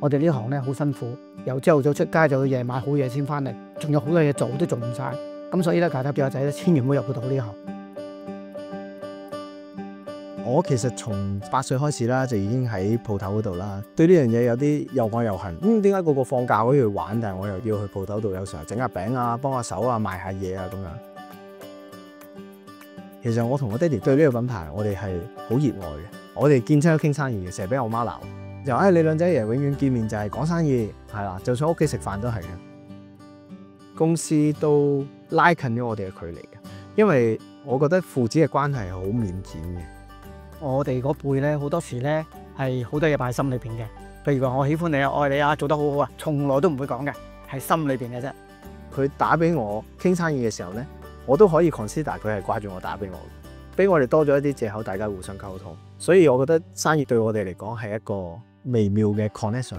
我哋呢行咧好辛苦，由朝頭早出街就到夜晚好夜先翻嚟，仲有好多嘢做都做唔晒。咁所以咧，大家表阿仔咧，千祈唔好入到呢行。我其實從8歲開始啦，就已經喺鋪頭嗰度啦。對呢樣嘢有啲又愛又恨。點解個個放假可以去玩，但係我又要去鋪頭度，有時候整下餅啊，幫下手啊，賣下嘢啊咁樣。其實我同我爹哋對呢個品牌，我哋係好熱愛嘅。我哋見親都傾生意嘅，成日俾我媽鬧，就話你兩仔爺永遠見面就係講生意，係啦，就算屋企食飯都係嘅。公司都拉近咗我哋嘅距離嘅，因為我覺得父子嘅關係係好勉強嘅。我哋嗰輩咧，好多時咧係好多嘢擺喺心裏邊嘅。譬如話我喜歡你啊，愛你啊，做得好好啊，從來都唔會講嘅，係心裏邊嘅啫。佢打俾我傾生意嘅時候咧，我都可以 consider 佢係掛住我打俾我，俾我哋多咗一啲藉口，大家互相溝通。所以我覺得生意對我哋嚟講係一個微妙嘅 connection。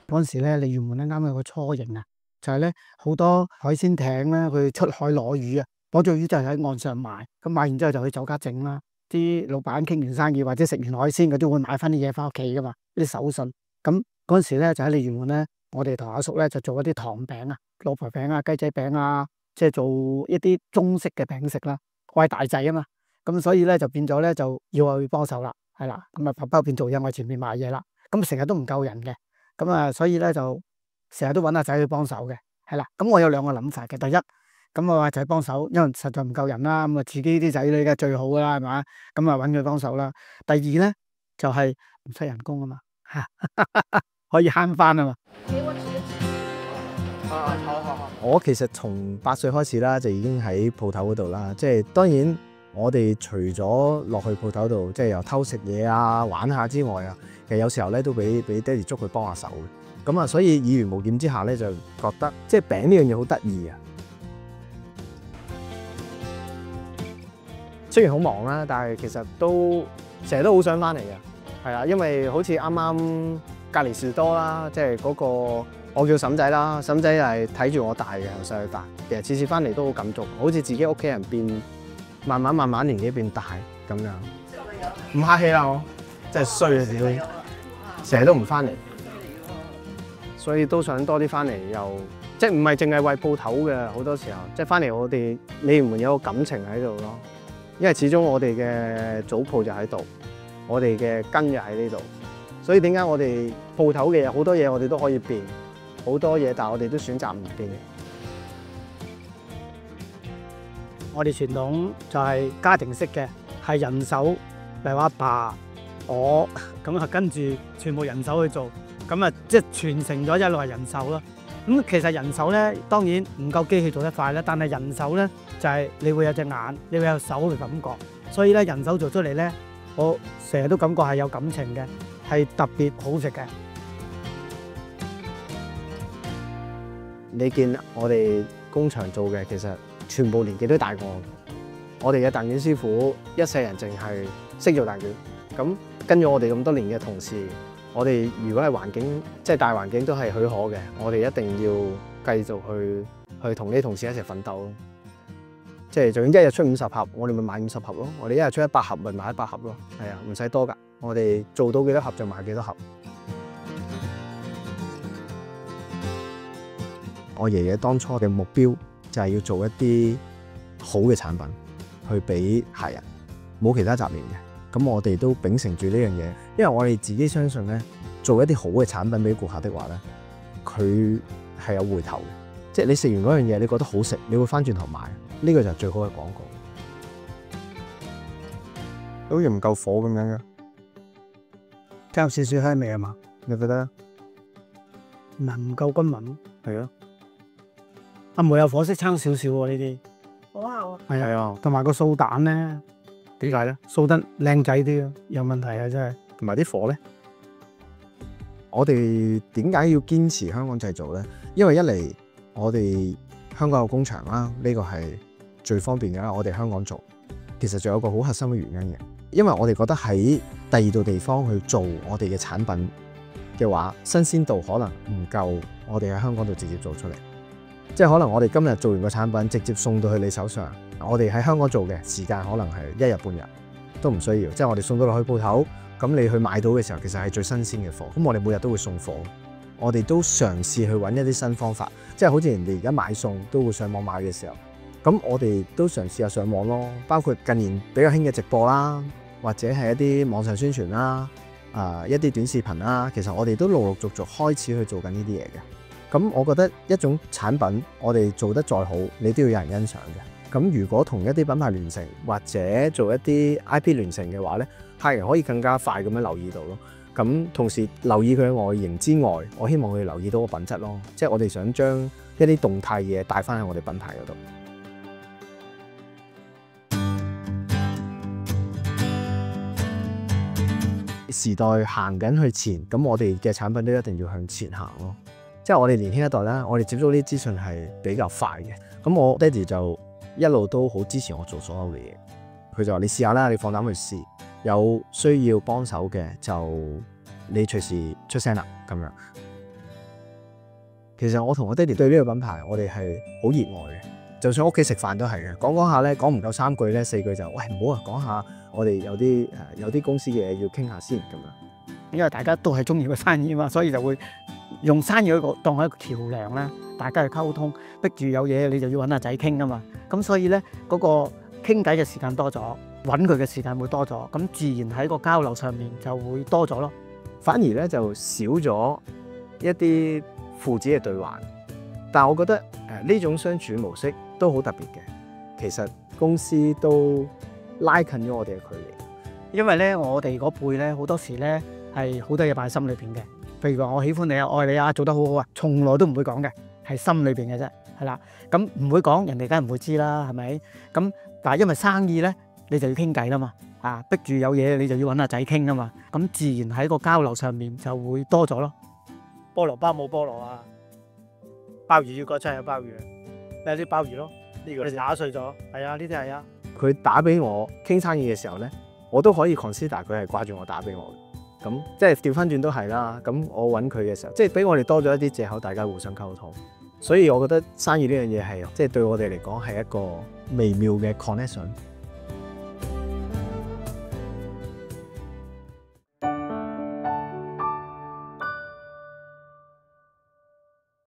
嗰陣時咧，鯉魚門咧啱有個雛形啊，就係咧好多海鮮艇咧，佢出海攞魚啊。攞咗魚就喺岸上賣，咁賣完之後就去酒家整啦。啲老闆傾完生意或者食完海鮮，佢都會買翻啲嘢翻屋企噶嘛，啲手信。咁嗰陣時咧就喺鯉魚門咧，我哋同阿叔咧就做一啲糖餅啊、老婆餅啊、雞仔餅啊，即係做一啲中式嘅餅食啦。我係大仔啊嘛，咁所以咧就變咗咧就要我去幫手啦，係啦。咁啊爸爸嗰邊做嘢，我喺前面賣嘢啦。咁成日都唔夠人嘅，咁啊所以咧就成日都揾阿仔去幫手嘅，係啦。咁我有兩個諗法嘅，第一。咁我話仔幫手，因為實在唔夠人啦，咁啊自己啲仔女嘅最好噶啦，係嘛？咁啊揾佢幫手啦。第二咧就係唔使人工啊嘛，可以慳翻啊嘛。我其實從8歲開始啦，就已經喺鋪頭嗰度啦。即係當然，我哋除咗落去鋪頭度，即係又偷食嘢啊、玩下之外啊，其實有時候咧都俾爹哋捉佢幫下手嘅。咁啊，所以耳濡目染之下咧，就覺得即係餅呢樣嘢好得意啊。雖然好忙啦，但係其實都成日都好想翻嚟嘅，係啊，因為好似啱啱隔離士多啦，即係嗰個我叫嬸仔啦，嬸仔係睇住我大嘅，由細到大，其實次次翻嚟都好感觸，好似自己屋企人變慢慢年紀變大咁樣。唔客氣啦，我真係衰啊自己，成日都唔翻嚟，所以都想多啲翻嚟，又即係唔係淨係為鋪頭嘅，好多時候即係翻嚟我哋鯉魚門有個感情喺度咯。因為始終我哋嘅祖鋪就喺度，我哋嘅根就喺呢度，所以點解我哋鋪頭嘅好多嘢我哋都可以變，好多嘢但係我哋都選擇唔變。我哋傳統就係家庭式嘅，係人手，例如阿爸我咁啊，跟住全部人手去做，咁啊即係傳承咗一路係人手咯。咁其實人手咧當然唔夠機器做得快啦，但係人手咧就係你會有隻眼，你會有手嘅感覺，所以咧人手做出嚟咧，我成日都感覺係有感情嘅，係特別好食嘅。你見我哋工場做嘅，其實全部年紀都大過我哋嘅蛋卷師傅，一世人淨係識做蛋卷。咁跟住我哋咁多年嘅同事。我哋如果係環境，即係大環境都係許可嘅，我哋一定要繼續去同啲同事一齊奮鬥咯。即係就算一日出50盒，我哋咪買50盒咯；我哋一日出100盒，咪買100盒咯。係啊，唔使多㗎，我哋做到幾多盒就買幾多盒。我爺爺當初嘅目標就係要做一啲好嘅產品去俾客人，冇其他雜念嘅。咁我哋都秉承住呢樣嘢，因為我哋自己相信咧，做一啲好嘅產品俾顧客的話咧，佢係有回頭嘅。即係你食完嗰樣嘢，你覺得好食，你會翻轉頭買，呢個就係最好嘅廣告。好似唔夠火咁樣嘅，加入少少香味啊嘛？你覺得？唔夠均勻咯。係啊，阿梅有火色差少少喎呢啲。好啊，係啊，同埋個素蛋咧。點解咧？掃得靚仔啲啊，有問題啊真係。同埋啲火咧，我哋點解要堅持香港製造咧？因為一嚟我哋香港有工場啦，呢個係最方便嘅啦。我哋香港做，其實仲有個好核心嘅原因嘅，因為我哋覺得喺第二度地方去做我哋嘅產品嘅話，新鮮度可能唔夠我哋喺香港度直接做出嚟。即係可能我哋今日做完個產品，直接送到去你手上。我哋喺香港做嘅時間可能係1日半日，都唔需要，即係我哋送到落去鋪頭，咁你去買到嘅時候，其實係最新鮮嘅貨。咁我哋每日都會送貨，我哋都嘗試去揾一啲新方法，即係好似人哋而家買餸都會上網買嘅時候，咁我哋都嘗試下上網咯。包括近年比較興嘅直播啦，或者係一啲網上宣傳啦，一啲短視頻啦，其實我哋都陸陸續續開始去做緊呢啲嘢嘅。咁我覺得一種產品我哋做得再好，你都要有人欣賞嘅。咁如果同一啲品牌聯乘或者做一啲 IP 聯乘嘅話咧，客人可以更加快咁樣留意到咯。咁同時留意佢嘅外形之外，我希望佢哋留意到個品質咯。即係我哋想將一啲動態嘢帶翻喺我哋品牌嗰度。時代行緊去前，咁我哋嘅產品都一定要向前行咯。即係我哋年輕一代啦，我哋接觸呢啲資訊係比較快嘅。咁我爹哋就一路都好支持我做所有嘅嘢。佢就話：你試下啦，你放膽去試。有需要幫手嘅就你隨時出聲啦。咁樣。其實我同我爹哋對呢個品牌，我哋係好熱愛嘅。就算屋企食飯都係嘅，講下咧，講唔夠3句咧，4句就喂唔好啊，講下我哋有啲公司嘅嘢要傾下先咁樣。因為大家都係中意個生意嘛，所以就會用生意當係一個橋梁啦，大家去溝通，逼住有嘢你就要揾阿仔傾啊嘛。咁所以咧嗰個傾偈嘅時間多咗，揾佢嘅時間會多咗，咁自然喺個交流上面就會多咗咯。反而咧就少咗一啲父子嘅對話，但係我覺得呢種相處模式都好特別嘅。其實公司都拉近咗我哋嘅距離，因為咧我哋嗰輩咧好多時咧係好多嘢擺喺心裏邊嘅。譬如話我喜歡你啊，愛你啊，做得好好啊，從來都唔會講嘅，係心裏邊嘅啫，係啦。咁唔會講，人哋梗係唔會知啦，係咪？咁但係因為生意咧，你就要傾偈啦嘛，逼住有嘢你就要揾阿仔傾啊嘛，咁自然喺個交流上面就會多咗咯。菠蘿包冇菠蘿啊，鮑魚要割出有鮑魚，咩啲鮑魚咯？呢個你打碎咗，係啊，呢啲係啊。佢打俾我傾生意嘅時候咧，我都可以 consider 佢係掛住我打俾我嘅。咁即係調翻轉都係啦。咁我揾佢嘅時候，即係俾我哋多咗一啲藉口，大家互相溝通。所以我覺得生意呢樣嘢係即係對我哋嚟講係一個微妙嘅 connection。